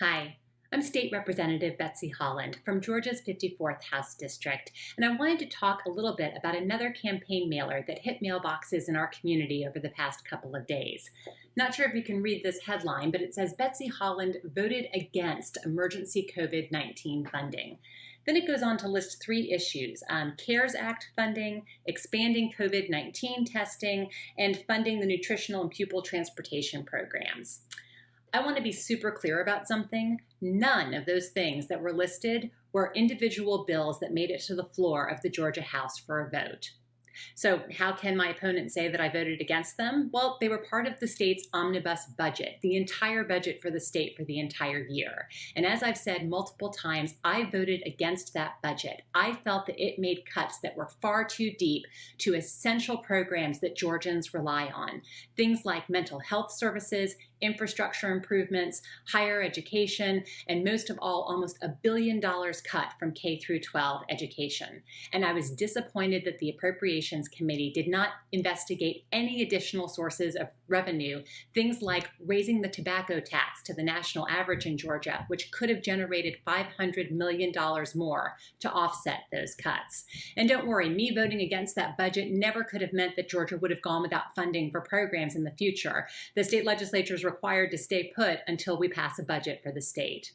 Hi, I'm State Representative Betsy Holland from Georgia's 54th House District, and I wanted to talk a little bit about another campaign mailer that hit mailboxes in our community over the past couple of days. Not sure if you can read this headline, but it says Betsy Holland voted against emergency COVID-19 funding. Then it goes on to list three issues: CARES Act funding, expanding COVID-19 testing, and funding the nutritional and pupil transportation programs. I want to be super clear about something. None of those things that were listed were individual bills that made it to the floor of the Georgia House for a vote. So how can my opponent say that I voted against them? Well, they were part of the state's omnibus budget, the entire budget for the state for the entire year. And as I've said multiple times, I voted against that budget. I felt that it made cuts that were far too deep to essential programs that Georgians rely on. Things like mental health services, infrastructure improvements, higher education, and most of all, almost $1 billion cut from K through 12 education. And I was disappointed that the Appropriations Committee did not investigate any additional sources of revenue, things like raising the tobacco tax to the national average in Georgia, which could have generated $500 million more to offset those cuts. And don't worry, me voting against that budget never could have meant that Georgia would have gone without funding for programs in the future. The state legislature is required to stay put until we pass a budget for the state.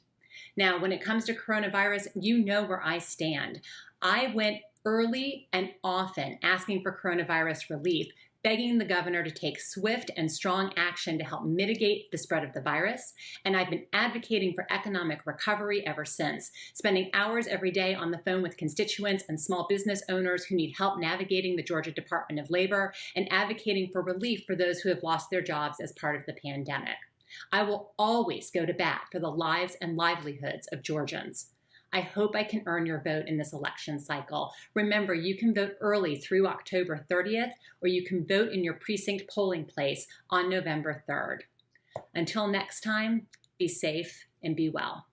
Now, when it comes to coronavirus, you know where I stand. I went early and often asking for coronavirus relief, begging the governor to take swift and strong action to help mitigate the spread of the virus. And I've been advocating for economic recovery ever since, spending hours every day on the phone with constituents and small business owners who need help navigating the Georgia Department of Labor, and advocating for relief for those who have lost their jobs as part of the pandemic. I will always go to bat for the lives and livelihoods of Georgians. I hope I can earn your vote in this election cycle. Remember, you can vote early through October 30th, or you can vote in your precinct polling place on November 3rd. Until next time, be safe and be well.